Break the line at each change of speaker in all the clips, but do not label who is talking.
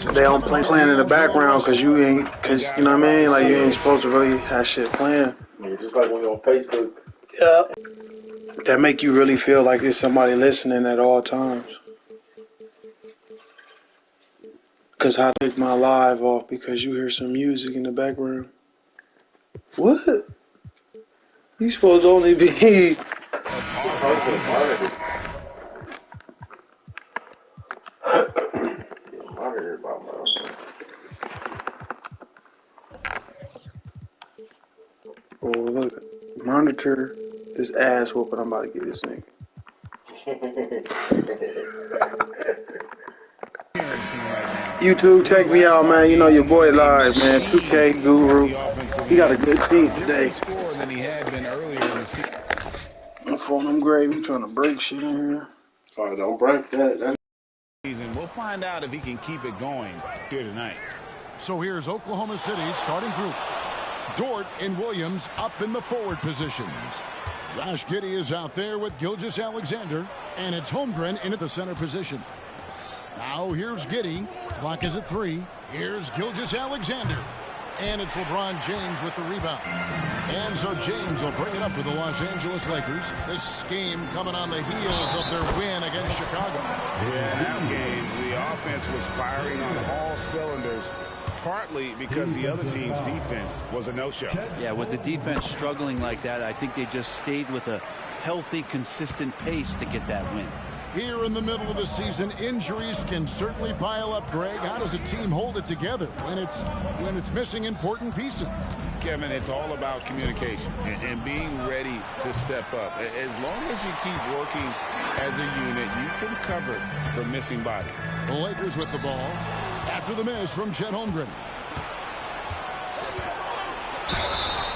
They don't playing in the background because you know what I mean? Like, you ain't supposed to really have shit playing.
Yeah, just like when you're on Facebook.
Yeah. That make you really feel like there's somebody listening at all times. Because I take my live off because you hear some music in the background. What? You supposed to only be... Oh, look. Monitor this ass whooping I'm about to get this nigga. YouTube, check me out, man. You know your boy live, man. 2K Guru. He got a good team today. My phone, I'm great. We trying to break shit in here.
Oh, don't break that.
We'll find out if he can keep it going here tonight.
So here's Oklahoma City's starting group. Dort and Williams up in the forward positions. Josh Giddey is out there with Gilgeous-Alexander, and it's Holmgren in at the center position. Now here's Giddey. Clock is at 3. Here's Gilgeous-Alexander. And it's LeBron James with the rebound. And so James will bring it up for the Los Angeles Lakers. This game coming on the heels of their win against Chicago.
Yeah, that game, the offense was firing on all cylinders, partly because the other team's defense was a no-show.
Yeah, with the defense struggling like that, I think they just stayed with a healthy, consistent pace to get that win.
Here in the middle of the season, injuries can certainly pile up, Greg. How does a team hold it together when it's missing important pieces?
Kevin, it's all about communication and being ready to step up. As long as you keep working as a unit, you can cover for missing bodies.
The Lakers with the ball after the miss from Chet Holmgren.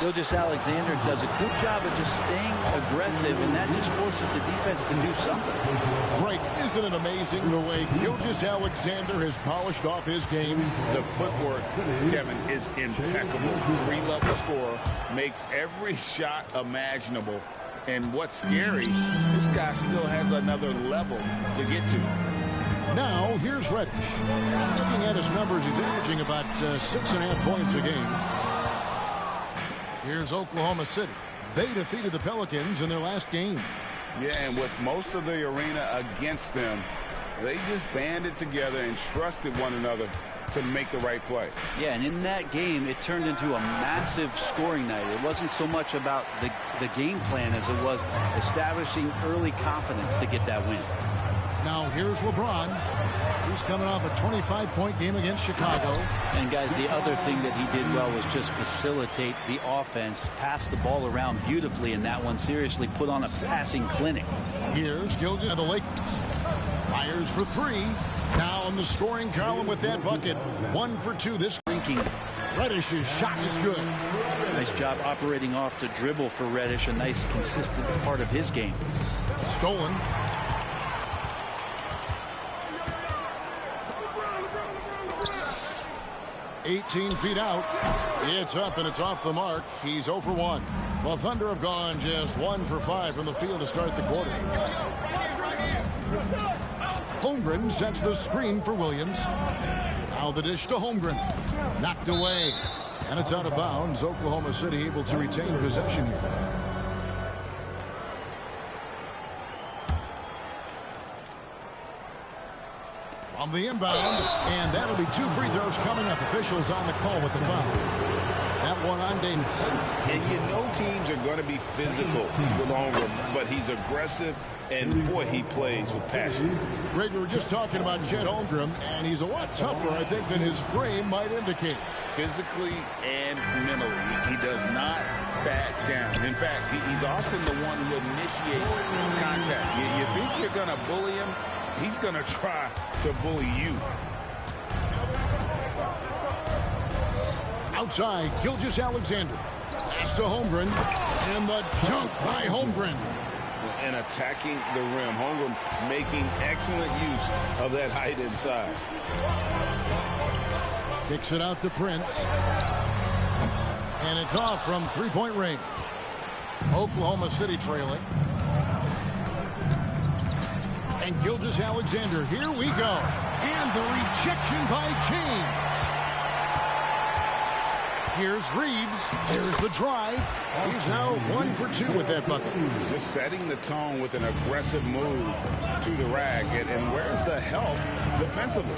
Gilgeous-Alexander does a good job of just staying aggressive, and that just forces the defense to do something.
Greg, isn't it amazing the way Gilgeous-Alexander has polished off his game?
The footwork, Kevin, is impeccable. 3-level scorer, makes every shot imaginable. And what's scary, this guy still has another level to get to.
Now, here's Reddish. Looking at his numbers, he's averaging about 6.5 points a game. Here's Oklahoma City. They defeated the Pelicans in their last game.
Yeah, and with most of the arena against them, they just banded together and trusted one another to make the right play.
Yeah, and in that game, it turned into a massive scoring night. It wasn't so much about the game plan as it was establishing early confidence to get that win.
Now here's LeBron. He's coming off a 25-point game against Chicago.
And guys, the other thing that he did well was just facilitate the offense, pass the ball around beautifully in that one. Seriously, put on a passing clinic.
Here's Gilgeous of the Lakers. Fires for 3. Now in the scoring column with that bucket. 1 for 2 this drinking. Reddish's shot is good.
Nice job operating off the dribble for Reddish. A nice, consistent part of his game.
Stolen. $18 feet out. It's up and it's off the mark. He's 0 for 1. Well, Thunder have gone just 1 for 5 from the field to start the quarter. Holmgren sets the screen for Williams. Now the dish to Holmgren. Knocked away. And it's out of bounds. Oklahoma City able to retain possession here. On the inbound, and that'll be 2 free throws coming up. Officials on the call with the foul. That one on Davis.
And you know teams are going to be physical with Holmgren, but he's aggressive, and boy, he plays with passion.
Greg, we were just talking about Chet Holmgren, and he's a lot tougher, I think, than his frame might indicate.
Physically and mentally, he does not back down. In fact, he's often the one who initiates contact. You think you're going to bully him? He's going to try to bully you.
Outside, Gilgeous-Alexander. Pass to Holmgren. And the dunk by Holmgren.
And attacking the rim. Holmgren making excellent use of that height inside.
Kicks it out to Prince. And it's off from 3-point range. Oklahoma City trailing. And Gilgeous-Alexander, here we go. And the rejection by James. Here's Reeves. Here's the drive. He's now 1 for 2 with that bucket.
Just setting the tone with an aggressive move to the rack. And where's the help defensively?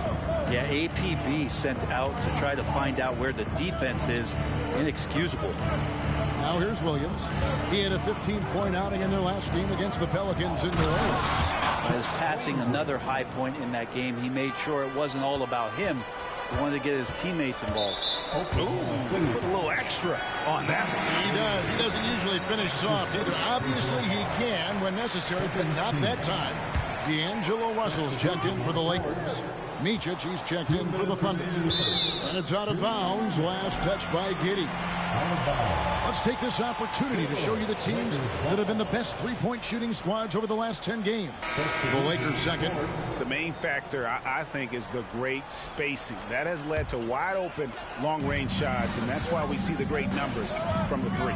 Yeah, APB sent out to try to find out where the defense is. Inexcusable.
Now here's Williams. He had a 15-point outing in their last game against the Pelicans in New Orleans.
As passing another high point in that game, he made sure it wasn't all about him. He wanted to get his teammates involved.
Ooh, put a little extra on that one.
He does. He doesn't usually finish soft either. Obviously, he can when necessary, but not that time. D'Angelo Russell's checked in for the Lakers. Micic, he's checked in for the Thunder. And it's out of bounds. Last touch by Giddey. Let's take this opportunity to show you the teams that have been the best three-point shooting squads over the last 10 games. The Lakers second.
The main factor, I think, is the great spacing. That has led to wide-open, long-range shots, and that's why we see the great numbers from the three.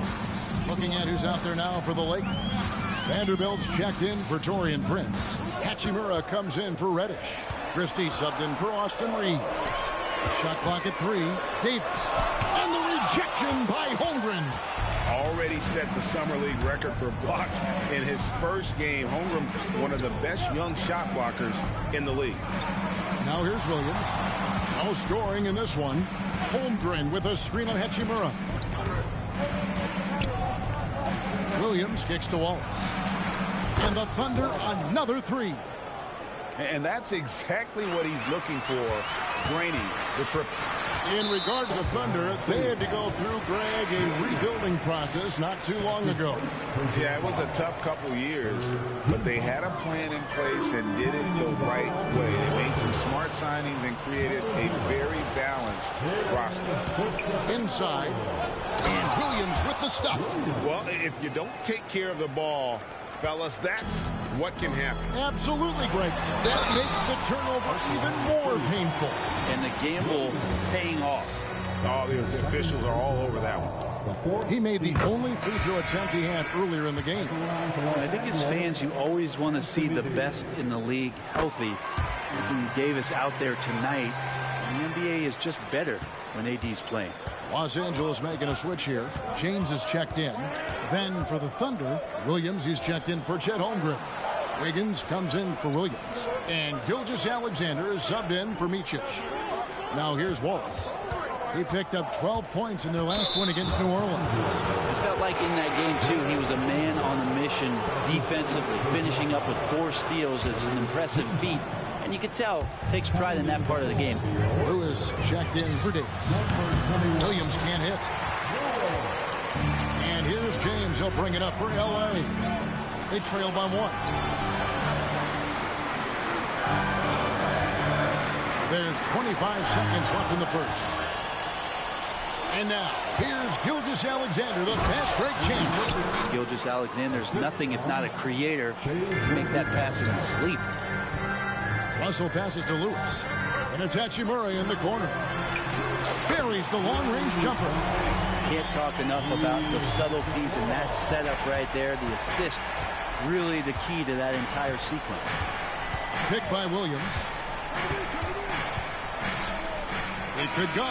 Looking at who's out there now for the Lakers. Vanderbilt's checked in for Taurean Prince. Hachimura comes in for Reddish. Christie subbed in for Austin Reeves. Shot clock at 3. Davis. And the rejection by Holmgren.
Already set the Summer League record for blocks in his first game. Holmgren, one of the best young shot blockers in the league.
Now here's Williams. No scoring in this one. Holmgren with a screen on Hachimura. Williams kicks to Wallace. And the Thunder, another 3.
And that's exactly what he's looking for, draining the triple.
In regard to the Thunder, they had to go through, Greg, a rebuilding process not too long ago.
Yeah, it was a tough couple years, but they had a plan in place and did it the right way. They made some smart signings and created a very balanced roster.
Inside, and Williams with the stuff.
Well, if you don't take care of the ball, fellas, that's what can happen.
Absolutely, Greg. That makes the turnover even more painful.
And the gamble paying off.
Oh, the officials are all over that one.
He made the only free throw attempt he had earlier in the game.
I think as fans, you always want to see the best in the league healthy. Anthony Davis out there tonight. The NBA is just better when AD's playing.
Los Angeles making a switch here. James is checked in. Then for the Thunder, Williams is checked in for Chet Holmgren. Wiggins comes in for Williams. And Gilgeous-Alexander is subbed in for Micic. Now here's Wallace. He picked up 12 points in their last one against New Orleans.
It felt like in that game, too, he was a man on a mission defensively. Finishing up with 4 steals is an impressive feat. And you can tell, takes pride in that part of the game.
Lewis checked in for Davis. Williams can't hit. And here's James. He'll bring it up for L.A. They trail by 1. There's 25 seconds left in the first. And now, here's Gilgeous-Alexander, the fast break champ.
Gilgeous-Alexander's nothing if not a creator. He can make that pass in his sleep.
Russell passes to Lewis. And it's Hachimura in the corner. Buries the long-range jumper.
Can't talk enough about the subtleties in that setup right there. The assist, really the key to that entire sequence.
Picked by Williams. It could go.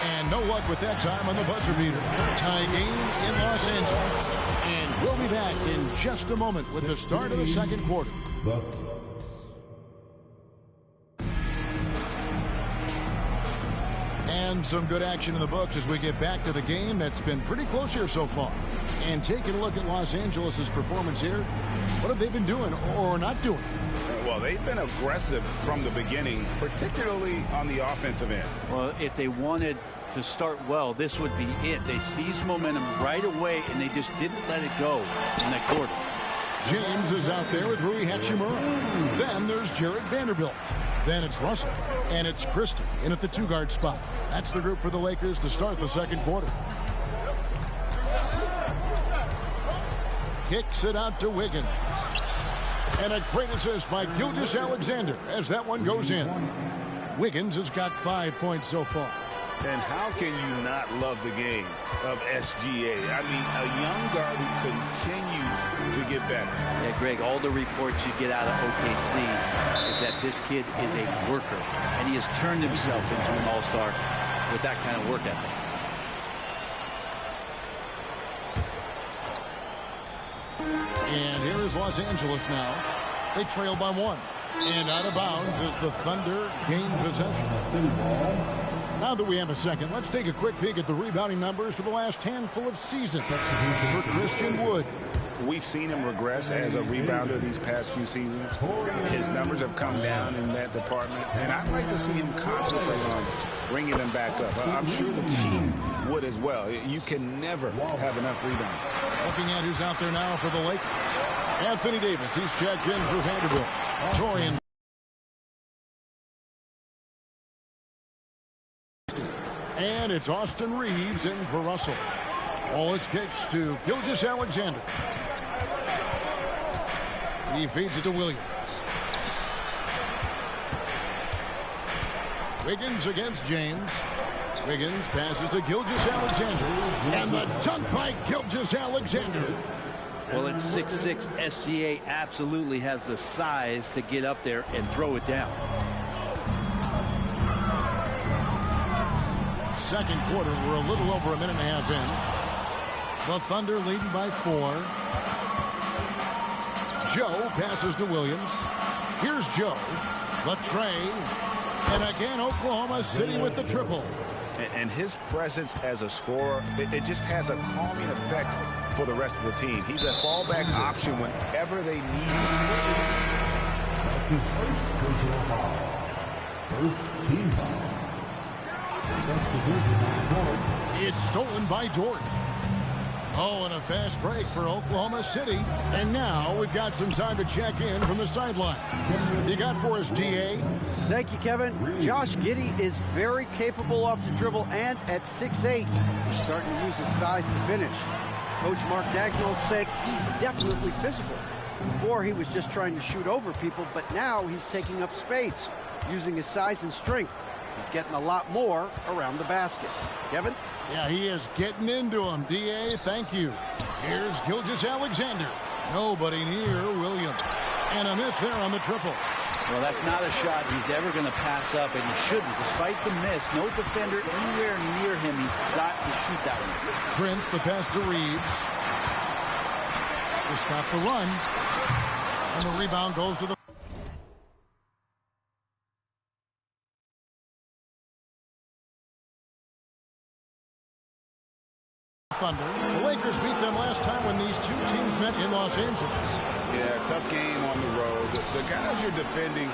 And no luck with that time on the buzzer beater. Tie game in Los Angeles. And we'll be back in just a moment with the start of the second quarter. And some good action in the books as we get back to the game that's been pretty close here so far. And taking a look at Los Angeles' performance here, what have they been doing or not doing?
Well, they've been aggressive from the beginning, particularly on the offensive end.
Well, if they wanted to start well, this would be it. They seized momentum right away, and they just didn't let it go in that quarter.
James is out there with Rui Hachimura. Then there's Jared Vanderbilt. Then it's Russell. And it's Christie in at the 2-guard spot. That's the group for the Lakers to start the second quarter. Kicks it out to Wiggins. And a great assist by Gilgeous-Alexander as that one goes in. Wiggins has got 5 points so far.
And how can you not love the game of SGA? I mean, a young guard who continues to get better.
Yeah, Greg, all the reports you get out of OKC is that this kid is a worker, and he has turned himself into an all-star with that kind of work ethic.
And here is Los Angeles now. They trail by 1. And out of bounds as the Thunder gain possession. Now that we have a second, let's take a quick peek at the rebounding numbers for the last handful of seasons for Christian Wood.
We've seen him regress as a rebounder these past few seasons. His numbers have come down in that department, and I'd like to see him concentrate on bringing them back up. I'm sure the team would as well. You can never have enough rebounding.
Looking at who's out there now for the Lakers. Anthony Davis, he's checked in for Vanderbilt. Torian. And it's Austin Reeves in for Russell. Wallace kicks to Gilgeous-Alexander. He feeds it to Williams. Wiggins against James. Wiggins passes to Gilgeous-Alexander. And the dunk by Gilgeous-Alexander.
Well, at 6'6", SGA absolutely has the size to get up there and throw it down.
Second quarter, we're a little over a minute and a half in. The Thunder leading by 4. Joe passes to Williams. Here's Joe. The tray. And again, Oklahoma City with the triple.
And his presence as a scorer, it just has a calming effect for the rest of the team. He's a fallback option whenever they need him.
That's his first personal foul. First team foul.
It's stolen by Dort. Oh, and a fast break for Oklahoma City. And now we've got some time to check in from the sideline. You got for us, D.A.?
Thank you, Kevin. Josh Giddey is very capable off the dribble, and at 6'8", he's starting to use his size to finish. Coach Mark Daigneault said he's definitely physical. Before, he was just trying to shoot over people, but now he's taking up space, using his size and strength. He's getting a lot more around the basket. Kevin?
Yeah, he is getting into him. D.A., thank you. Here's Gilgeous-Alexander. Nobody near Williams. And a miss there on the triple.
Well, that's not a shot he's ever going to pass up, and he shouldn't. Despite the miss, no defender anywhere near him. He's got to shoot that one.
Prince, the pass to Reeves. To stop the run. And the rebound goes to the Thunder. The Lakers beat them last time when these two teams met in Los Angeles.
Yeah, tough game on the road. The guys you're defending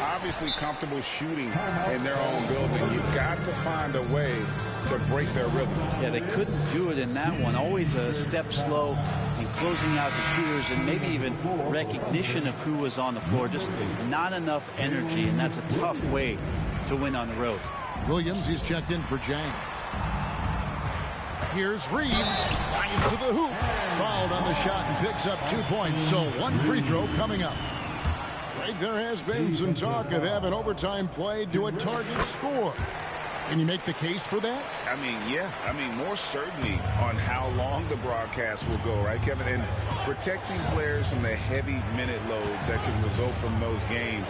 obviously comfortable shooting in their own building. You've got to find a way to break their rhythm.
Yeah, they couldn't do it in that one. Always a step slow in closing out the shooters, and maybe even recognition of who was on the floor. Just not enough energy, and that's a tough way to win on the road.
Williams, he's checked in for Jang. Here's Reeves, dives to the hoop, fouled on the shot and picks up 2 points. So one free throw coming up. Greg, there has been some talk of having overtime played to a target score. Can you make the case for that?
I mean, yeah. I mean, more certainty on how long the broadcast will go, right, Kevin? And protecting players from the heavy minute loads that can result from those games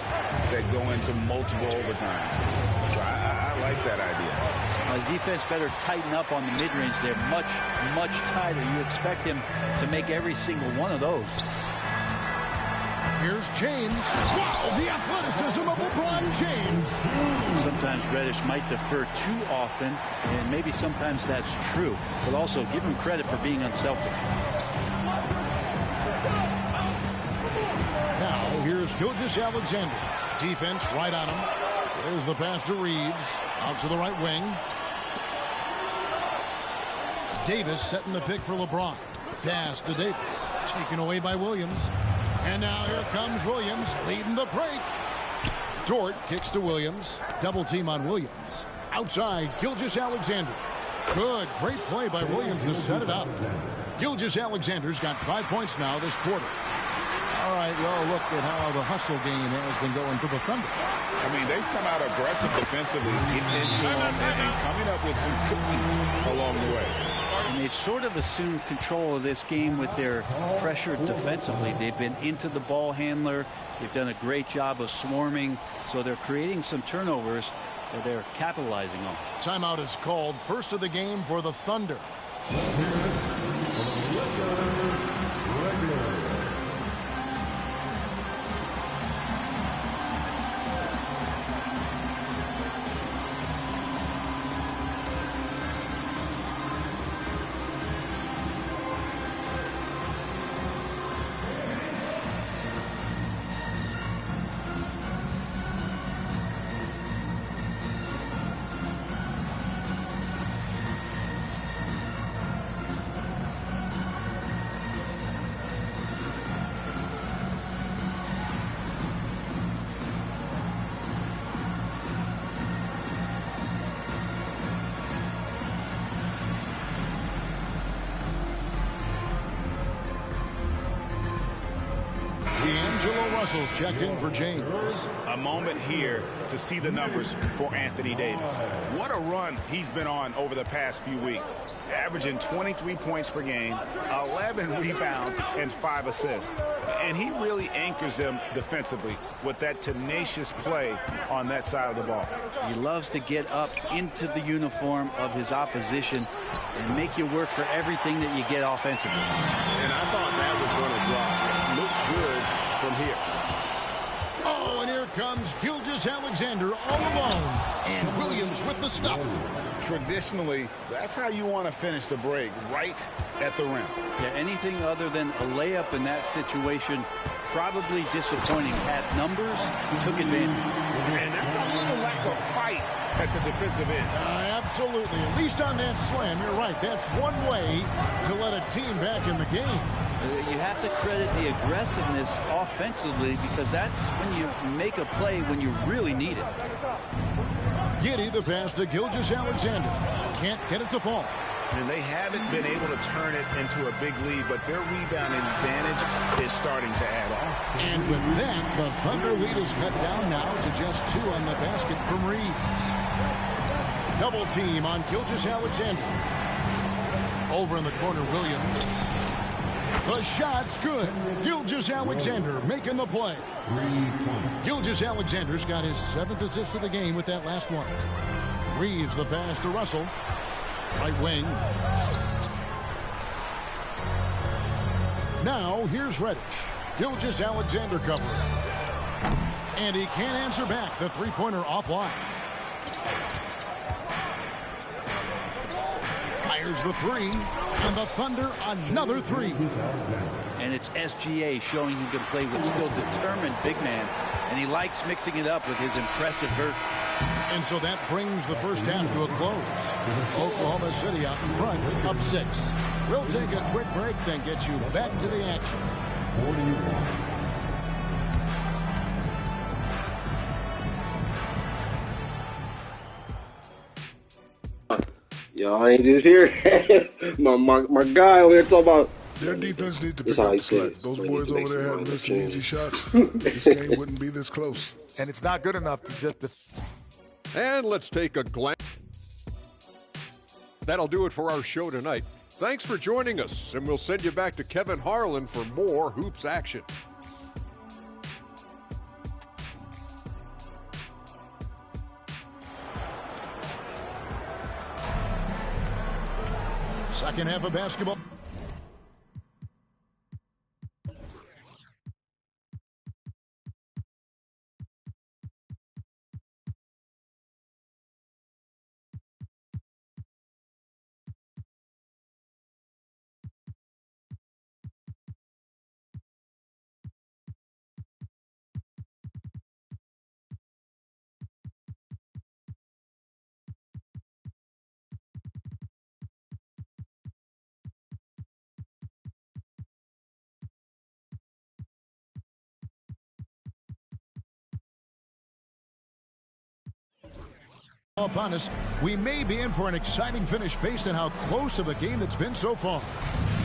that go into multiple overtimes. So I like that idea.
The defense better tighten up on the mid-range. They're much, much tighter. You expect him to make every single one of those.
Here's James. Wow, the athleticism of LeBron James.
Sometimes Reddish might defer too often, and maybe sometimes that's true. But also give him credit for being unselfish.
Now, here's Gilgeous-Alexander. Defense right on him. There's the pass to Reeves. Out to the right wing. Davis setting the pick for LeBron. Pass to Davis. Taken away by Williams. And now here comes Williams leading the break. Dort kicks to Williams. Double team on Williams. Outside, Gilgeous-Alexander. Good, great play by Williams to set it up. Gilgeous-Alexander's got 5 points now this quarter. All right, well, look at how the hustle game has been going for the Thunder.
I mean, they've come out aggressive defensively, getting into them and coming up with some cookies along the way.
And they've sort of assumed control of this game with their pressure defensively. They've been into the ball handler. They've done a great job of swarming. So they're creating some turnovers that they're capitalizing on.
Timeout is called. First of the game for the Thunder. Russell's checked in for James.
A moment here to see the numbers for Anthony Davis. What a run he's been on over the past few weeks. Averaging 23 points per game, 11 rebounds, and 5 assists. And he really anchors them defensively with that tenacious play on that side of the ball.
He loves to get up into the uniform of his opposition and make you work for everything that you get offensively.
And I thought that was going to drop. It looked good from here.
Oh, and here comes Gilgeous-Alexander all alone. And Williams with the stuff.
Traditionally, that's how you want to finish the break, right at the rim.
Yeah, anything other than a layup in that situation, probably disappointing. Had numbers, took advantage.
And that's a little lack of fight at the defensive end.
Absolutely. At least on that slam, you're right. That's one way to let a team back in the game.
You have to credit the aggressiveness offensively because that's when you make a play when you really need it.
Giddey the pass to Gilgeous-Alexander. Can't get it to fall.
And they haven't been able to turn it into a big lead, but their rebounding advantage is starting to add up.
And with that, the Thunder lead is cut down now to just 2 on the basket from Reeves. Double team on Gilgeous-Alexander. Over in the corner, Williams. The shot's good. Gilgeous-Alexander making the play. Gilgeous-Alexander's got his 7th assist of the game with that last one. Reeves the pass to Russell. Right wing. Now here's Reddish. Gilgeous-Alexander covering. And he can't answer back. The three-pointer offline. Fires the three. And the Thunder another 3.
And it's SGA showing he can play with still determined big man. And he likes mixing it up with his impressive vert.
And so that brings the first half to a close. Oklahoma City out in front, up 6. We'll take a quick break, then get you back to the action.
41.
Y'all ain't just here. my guy over there talking about.
Their defense needs to
That's
pick
how
up
he
the slack.
said it.
Those
So he
boys over
makes
there
it
had
one
missing
change.
easy shots. This game wouldn't be this close.
And it's not good enough to just...
And let's take a glance. That'll do it for our show tonight. Thanks for joining us, and we'll send you back to Kevin Harlan for more hoops action.
Second half of basketball. Upon us, we may be in for an exciting finish based on how close of a game it's been so far.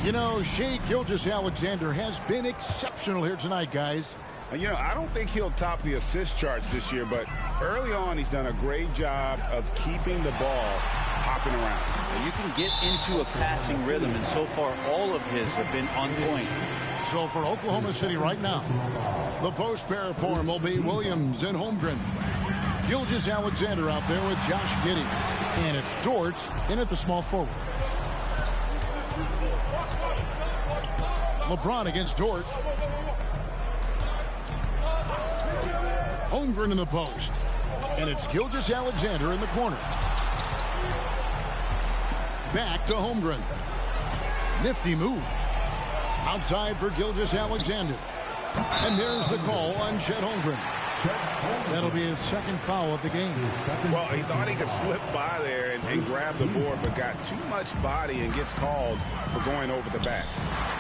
You know, Shai Gilgeous-Alexander has been exceptional here tonight, guys.
You know, I don't think he'll top the assist charts this year, but early on he's done a great job of keeping the ball hopping around.
You can get into a passing rhythm, and so far all of his have been on point.
So for Oklahoma City right now, the post pair form will be Williams and Holmgren. Gilgeous-Alexander out there with Josh Giddey. And it's Dort in at the small forward. LeBron against Dort. Holmgren in the post. And it's Gilgeous-Alexander in the corner. Back to Holmgren. Nifty move. Outside for Gilgeous-Alexander. And there's the call on Chet Holmgren. That'll be his second foul of the game.
Well, he thought he could slip by there and grab the board, but got too much body and gets called for going over the back.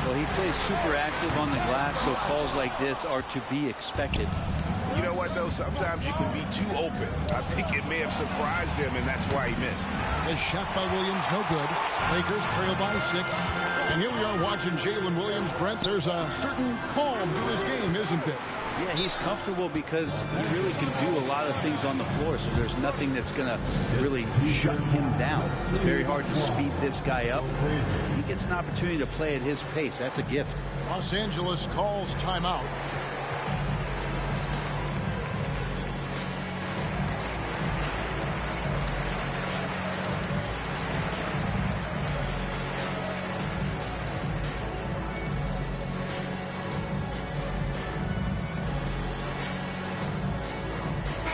Well, he plays super active on the glass, so calls like this are to be expected.
You know what, though? Sometimes you can be too open. I think it may have surprised him, and that's why he missed.
A shot by Williams, no good. Lakers trail by 6. And here we are watching Jalen Williams. Brent, there's a certain calm to his game, isn't there?
Yeah, he's comfortable because he really can do a lot of things on the floor, so there's nothing that's going to really shut him down. It's very hard to speed this guy up. He gets an opportunity to play at his pace. That's a gift.
Los Angeles calls timeout.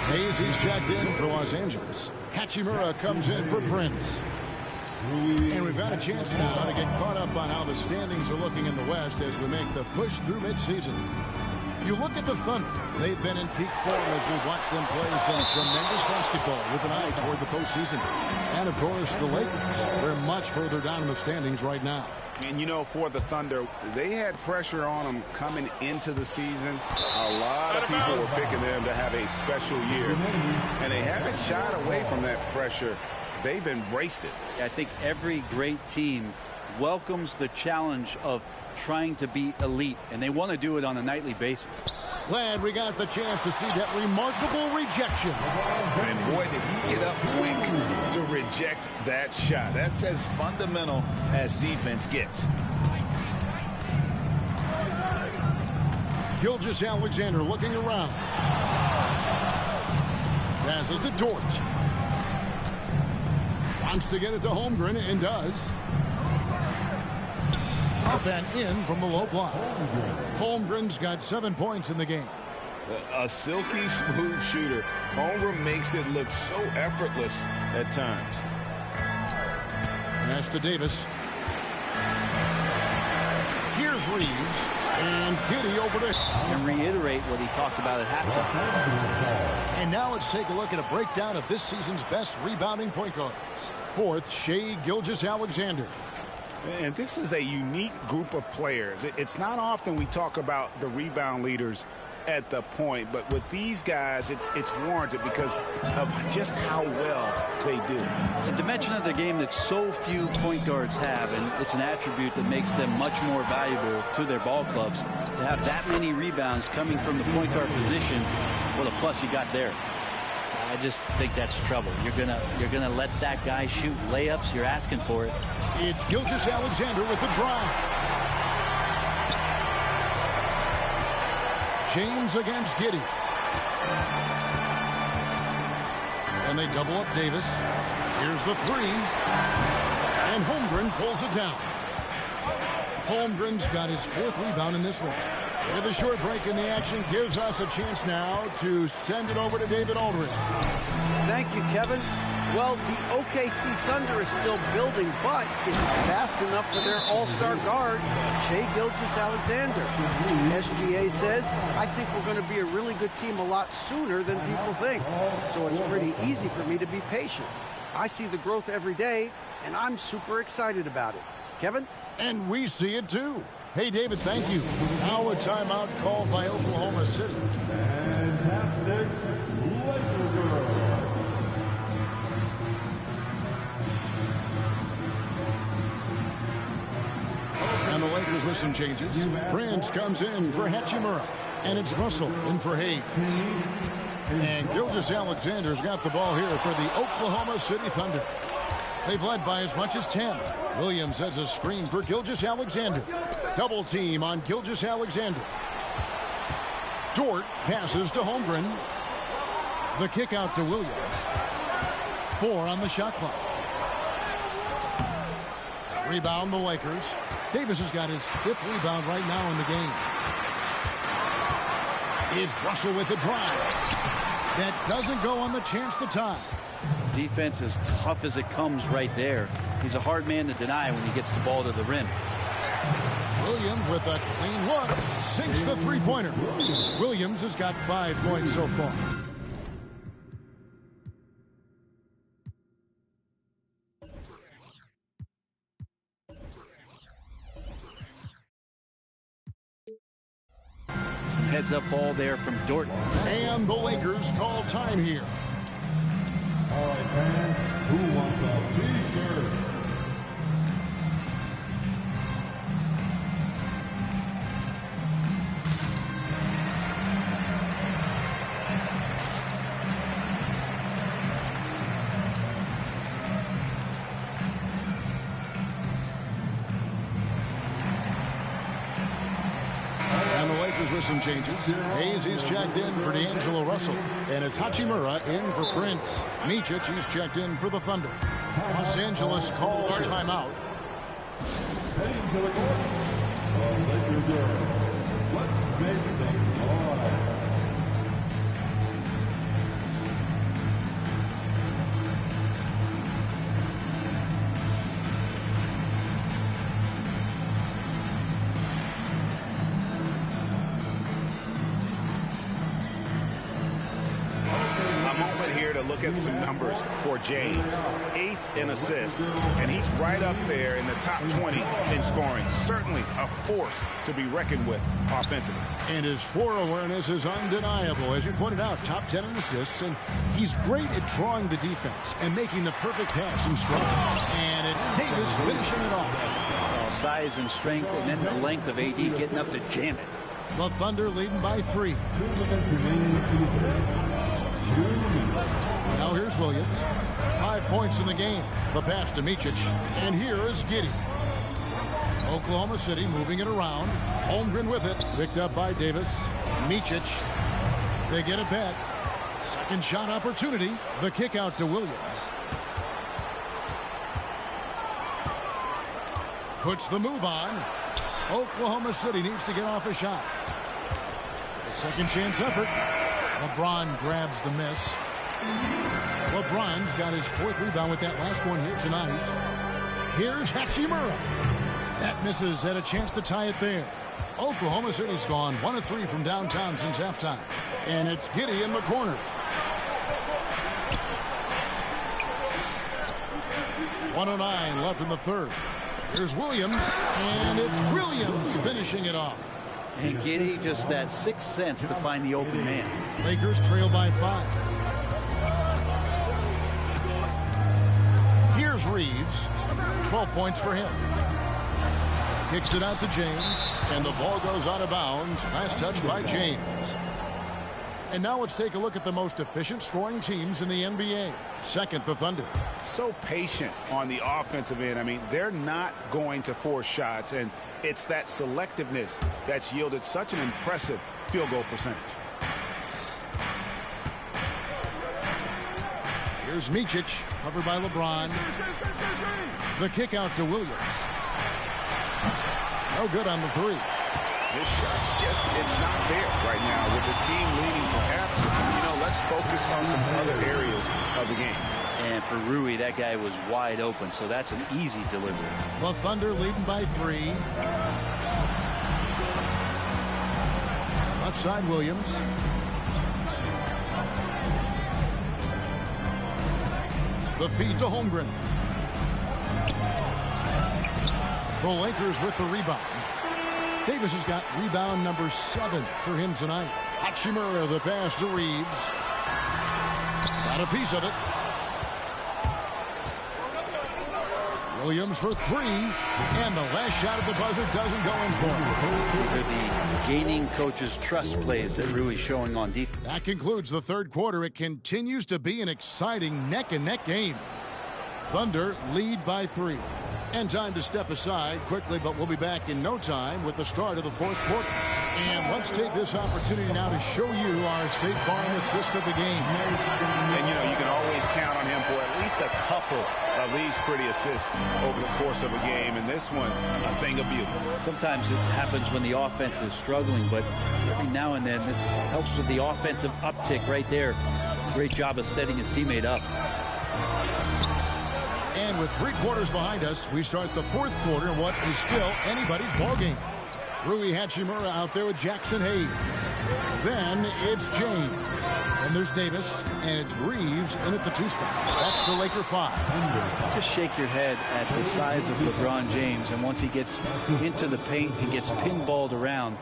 Hayes, he's checked in for Los Angeles. Hachimura comes in for Prince. And we've got a chance now to get caught up on how the standings are looking in the West as we make the push through midseason. You look at the Thunder. They've been in peak form as we've watched them play some tremendous basketball with an eye toward the postseason. And, of course, the Lakers. They're much further down in the standings right now.
And, you know, for the Thunder, they had pressure on them coming into the season. A lot of people were picking them to have a special year. And they haven't shied away from that pressure. They've embraced it.
I think every great team welcomes the challenge of trying to be elite, and they want to do it on a nightly basis.
Glad we got the chance to see that remarkable rejection.
And boy, did he get up quick to reject that shot. That's as fundamental as defense gets.
Gilgeous-Alexander looking around. Passes to Dort. Wants to get it to Holmgren and does. Up and in from the low block. Holmgren's got 7 points in the game.
A silky smooth shooter. Holmgren makes it look so effortless at times.
Pass to Davis. Here's Reeves. And Giddey over there.
And reiterate what he talked about at halftime.
And now let's take a look at a breakdown of this season's best rebounding point guards. Fourth, Shai Gilgeous-Alexander.
And this is a unique group of players. It's not often we talk about the rebound leaders at the point, but with these guys, it's warranted because of just how well they do.
It's a dimension of the game that so few point guards have, and it's an attribute that makes them much more valuable to their ball clubs. To have that many rebounds coming from the point guard position, what a plus you got there. I just think that's trouble. You're gonna let that guy shoot layups. You're asking for it.
It's Gilgeous-Alexander with the drive. James against Giddey. And they double up Davis. Here's the three. And Holmgren pulls it down. Holmgren's got his 4th rebound in this one. With a short break in the action gives us a chance now to send it over to David Aldridge.
Thank you, Kevin. Well, the OKC Thunder is still building, but is it fast enough for their all-star guard, Shai Gilgeous-Alexander? SGA says, I think we're going to be a really good team a lot sooner than people think. So it's pretty easy for me to be patient. I see the growth every day, and I'm super excited about it. Kevin?
And we see it too. Hey, David, thank you. Now a timeout called by Oklahoma City.
Fantastic Lakers.
Lakers with some changes. Prince comes in for Hachimura. And it's Russell in for Hayes. And Gilgeous-Alexander's got the ball here for the Oklahoma City Thunder. They've led by as much as 10. Williams sets a screen for Gilgeous-Alexander. Double team on Gilgeous-Alexander. Dort passes to Holmgren. The kick out to Williams. 4 on the shot clock. Rebound the Lakers. Davis has got his 5th rebound right now in the game. It's Russell with the drive. That doesn't go on the chance to tie.
Defense as tough as it comes right there. He's a hard man to deny when he gets the ball to the rim.
Williams with a clean look. Sinks the three-pointer. Williams has got 5 points so far.
Heads-up ball there from Dort.
And the Lakers call time here.
All right, fans, who wants a T-shirt?
With some changes. Hayes is checked in for D'Angelo Russell. And it's Hachimura in for Prince. Micic is checked in for the Thunder. Los Angeles calls timeout.
Heading to the court, the Laker girl. Let's make some noise.
Look at some numbers for James. 8th in assists, and he's right up there in the top 20 in scoring. Certainly a force to be reckoned with offensively.
And his floor awareness is undeniable. As you pointed out, top 10 in assists, and he's great at drawing the defense and making the perfect pass and strike. And it's Davis finishing it off.
Size and strength, and then the length of AD getting up to jam it.
The Thunder leading by 3.
2 minutes remaining in the game. 2 minutes.
Now here's Williams. 5 points in the game. The pass to Micic. And here is Giddey. Oklahoma City moving it around. Holmgren with it. Picked up by Davis. Micic. They get it back. Second shot opportunity. The kick out to Williams. Puts the move on. Oklahoma City needs to get off a shot. A second chance effort. LeBron grabs the miss. LeBron's got his 4th rebound with that last one here tonight. Here's Hachimura. That misses, had a chance to tie it there. Oklahoma City's gone 1 of 3 from downtown since halftime. And it's Giddey in the corner. 1:09 left in the third. Here's Williams, and it's Williams finishing it off.
And Giddey just that 6th sense to find the open man.
Lakers trail by 5. Here's Reeves. 12 points for him. Kicks it out to James, and the ball goes out of bounds. Last touch by James. And now let's take a look at the most efficient scoring teams in the NBA. Second, the Thunder.
So patient on the offensive end. I mean, they're not going to force shots, and it's that selectiveness that's yielded such an impressive field goal percentage.
Here's Micic, covered by LeBron. The kick out to Williams. No good on the 3.
This shot's just, it's not there right now with this team leading. Perhaps, let's focus on some other areas of the game.
And for Rui, that guy was wide open, so that's an easy delivery.
The Thunder leading by 3. Left side, Williams. The feed to Holmgren. The Lakers with the rebound. Davis has got rebound number 7 for him tonight. Hachimura, the pass to Reeves. Got a piece of it. Williams for three, and the last shot at the buzzer doesn't go in for him.
These are the gaining coach's trust plays that Rui's showing on defense.
That concludes the third quarter. It continues to be an exciting neck-and-neck game. Thunder lead by 3. And time to step aside quickly, but we'll be back in no time with the start of the fourth quarter. And let's take this opportunity now to show you our State Farm assist of the game.
And, you know, you can always count on him for at least a couple of these pretty assists over the course of a game. And this one, a thing of beauty.
Sometimes it happens when the offense is struggling, but every now and then this helps with the offensive uptick right there. Great job of setting his teammate up.
And with 3 quarters behind us, we start the fourth quarter in what is still anybody's ballgame. Rui Hachimura out there with Jackson Hayes. Then it's James. Then there's Davis, and it's Reeves in at the 2 spot. That's the Laker 5.
Just shake your head at the size of LeBron James, and once he gets into the paint and gets pinballed around,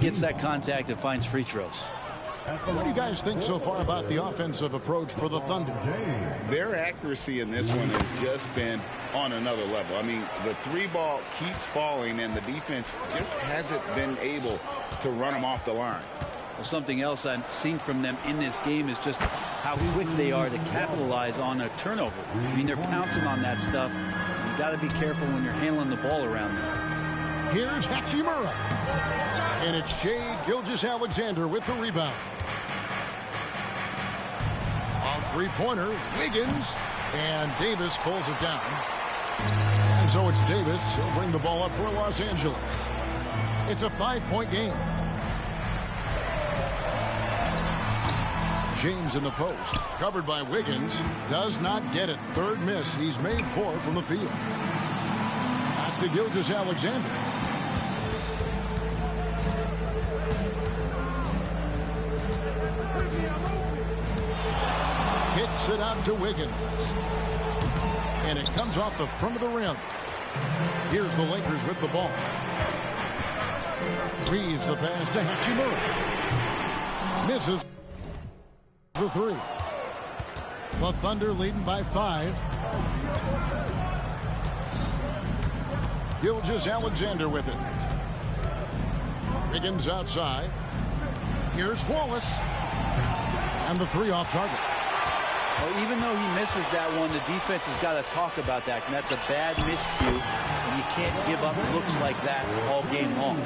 gets that contact and finds free throws.
What do you guys think so far about the offensive approach for the Thunder?
Their accuracy in this one has just been on another level. I mean, the 3 ball keeps falling, and the defense just hasn't been able to run them off the line.
Well, something else I've seen from them in this game is just how quick they are to capitalize on a turnover. I mean, they're pouncing on that stuff. You got to be careful when you're handling the ball around them.
Here's Hachimura. And it's Shai Gilgeous-Alexander with the rebound. On 3-pointer, Wiggins. And Davis pulls it down. And so it's Davis. He'll bring the ball up for Los Angeles. It's a 5-point game. James in the post. Covered by Wiggins. Does not get it. Third miss. He's made 4 from the field. Back to Gilgeous-Alexander. Kicks it out to Wiggins. And it comes off the front of the rim. Here's the Lakers with the ball. Reeves the pass to Hachimura. Misses the 3. The Thunder leading by 5. Gilgeous-Alexander with it. Wiggins outside. Here's Wallace. And the 3 off target.
Well, even though he misses that one, the defense has got to talk about that. And that's a bad miscue. And you can't give up looks like that all game long.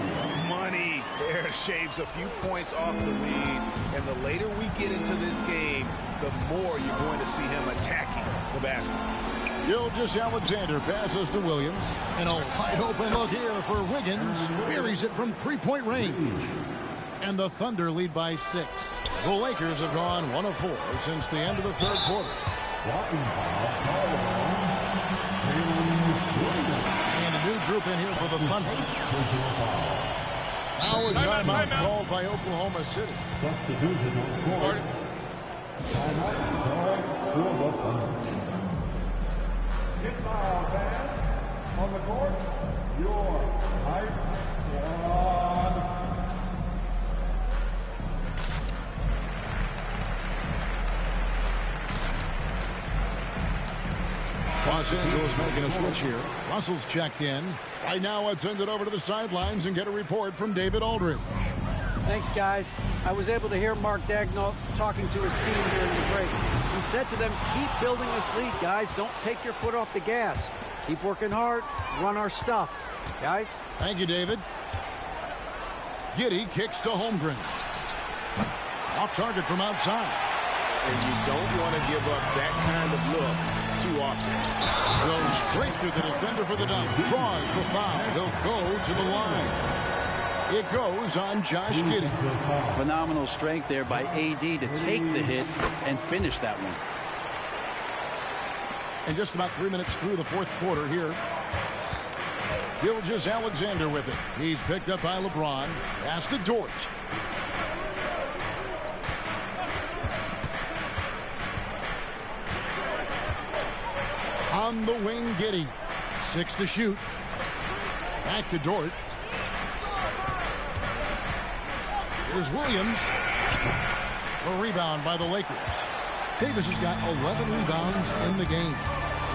Money. There shaves a few points off the lead. And the later we get into this game, the more you're going to see him attacking the basket.
Gilgeous-Alexander passes to Williams. And a wide open look here for Wiggins. Buries it from 3-point range. And the Thunder lead by 6. The Lakers have gone 1 of 4 since the end of the third quarter. And a new group in here for the Thunder. Now a timeout called by Oklahoma City.
Substitution on the court. Timeout called for the Thunder. Get foul, fans. On the court, your hype squad.
Los Angeles making a switch here. Russell's checked in. Right now, let's send it over to the sidelines and get a report from David Aldridge.
Thanks, guys. I was able to hear Mark Daigneault talking to his team during the break. He said to them, keep building this lead, guys. Don't take your foot off the gas. Keep working hard. Run our stuff. Guys?
Thank you, David. Giddey kicks to Holmgren. Off target from outside.
And you don't want to give up that kind of look too often.
Goes straight through the defender for the dunk. Draws the foul. He'll go to the line. It goes on Josh Giddey.
Phenomenal strength there by AD to take the hit and finish that one.
And just about 3 minutes through the fourth quarter here. Gilgeous-Alexander with it. He's picked up by LeBron. Pass to Dort. On the wing, Giddey. 6 to shoot. Back to Dort. Here's Williams. A rebound by the Lakers. Davis has got 11 rebounds in the game.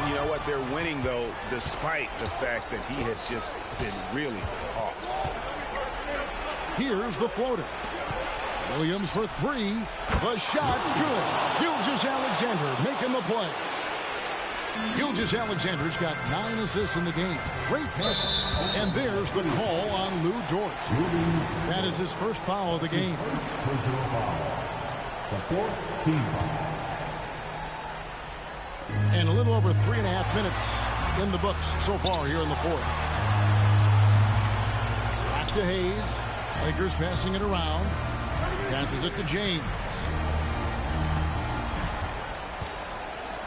you know what? They're winning, though, despite the fact that he has just been really off.
Here's the floater. Williams for three. The shot's good. Gilgeous-Alexander making the play. Gilgeous-Alexander's got 9 assists in the game. Great passing. And there's the call on Lou Dort. That is his first foul of the game.
Personal foul. The fourth team foul.
And a little over 3.5 minutes in the books so far here in the fourth. Back to Hayes. Lakers passing it around. Passes it to James.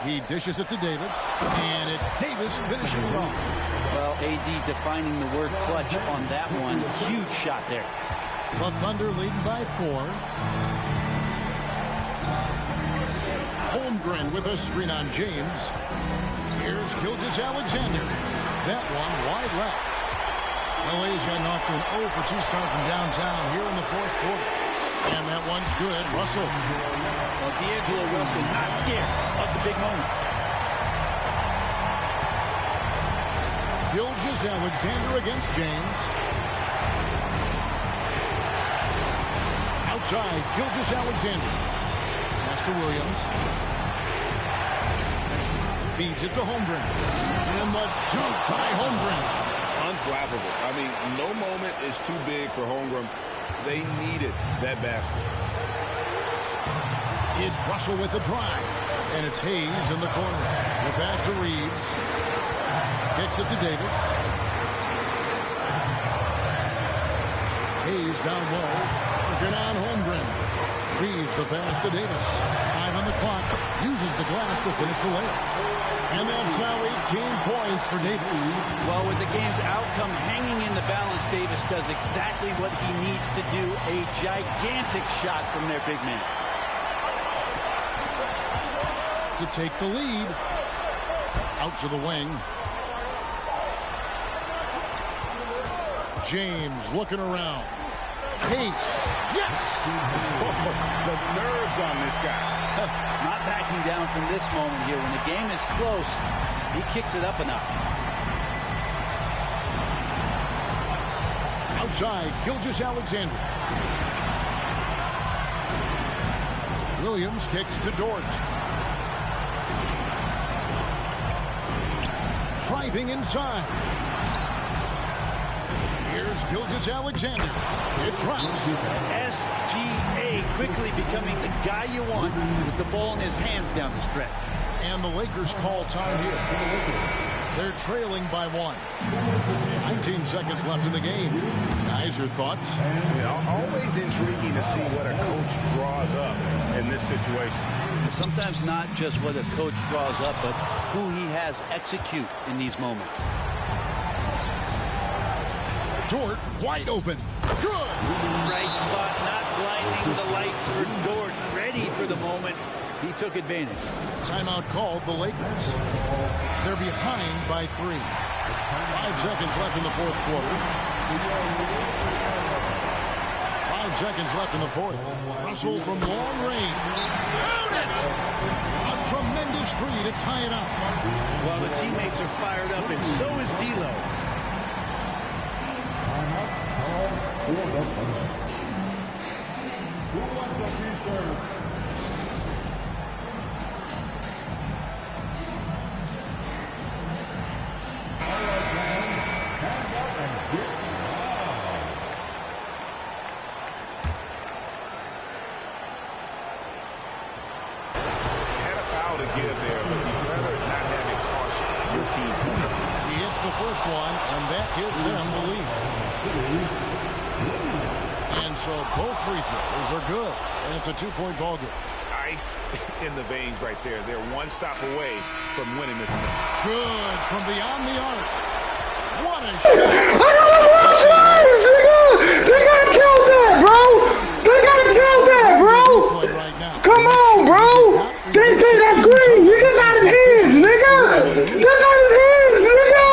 He dishes it to Davis. And it's Davis finishing it off.
Well, AD defining the word clutch on that one. Huge shot there.
The Thunder leading by 4. Holmgren with a screen on James. Here's Gilgeous-Alexander. That one wide left. LA's gotten off to an 0 for 2 start from downtown here in the fourth quarter. And that one's good. Russell.
Well, D'Angelo Russell not scared of the big moment.
Gilgeous-Alexander against James. Outside, Gilgeous-Alexander. Pass to Williams. Feeds it to Holmgren. And the dunk by Holmgren.
Unflappable. I mean, no moment is too big for Holmgren. They needed that basket.
It's Russell with the drive. And it's Hayes in the corner. The pass to Reeves. Kicks it to Davis. Hayes down low. Working on Holmgren. Reeves the pass to Davis. 5 on the clock. Uses the glass to finish the layup. And that's now 18 points for Davis.
Well, with the game's outcome hanging in the balance, Davis does exactly what he needs to do. A gigantic shot from their big man.
To take the lead. Out to the wing. James looking around. Hayes. Yes!
The nerves on this guy.
Not backing down from this moment here. When the game is close, he kicks it up a notch.
Outside, Gilgeous-Alexander. Williams kicks to Dort. Driving inside. Here's Gilgeous-Alexander. It drops.
SGA quickly becoming the guy you want with the ball in his hands down the stretch.
And the Lakers call time here. They're trailing by 1. 19 seconds left in the game. Guys, your thoughts?
Always intriguing to see what a coach draws up in this situation.
Sometimes not just what a coach draws up, but who he has execute in these moments.
Dort wide open. Good.
Right spot, not blinding the lights for Dort. Ready for the moment. He took advantage.
Timeout called the Lakers. They're behind by 3. 5 seconds left in the fourth quarter. 5 seconds left in the fourth. Russell from long range. Count it! A tremendous 3 to tie it up.
Well, the teammates are fired up, and so is D'Lo.
Who wants a t-shirt?
First one, and that gives them the lead. And so both free throws are good, and it's a 2-point ball game.
Ice in the veins right there. They're one stop away from winning this thing.
Good from beyond the arc. What a
shot! They gotta kill that, bro! They gotta kill that, bro! Come on, bro! They say that's green. Niggas out his hands, nigga! That's out his hands, nigga!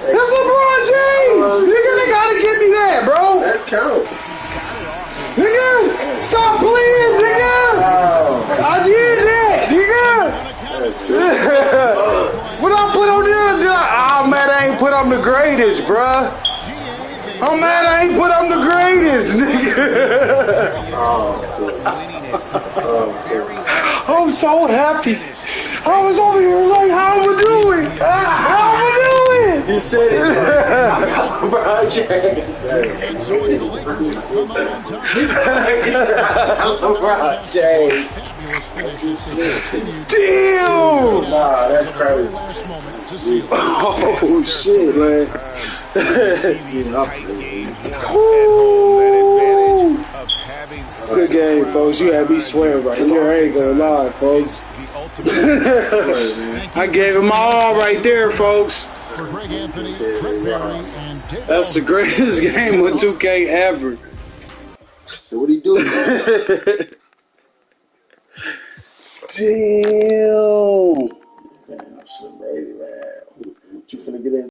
That's LeBron James! Nigga, they gotta give me that, bro! That counts. Nigga, stop playing, nigga! I'm the greatest, bruh. I'm mad I ain't put I'm the greatest, nigga. I'm so happy. I was over here like, how am I doing? How am I doing?
You said it. LeBron James. LeBron James.
Damn!
Nah, that's crazy.
Oh, shit, man. Good game, folks. You had me swearing right there. I ain't gonna lie, folks. I gave him all right there, folks. That's the greatest game of 2K ever.
So what do you do?
Damn.
Damn, shit, baby, man. What you finna get in?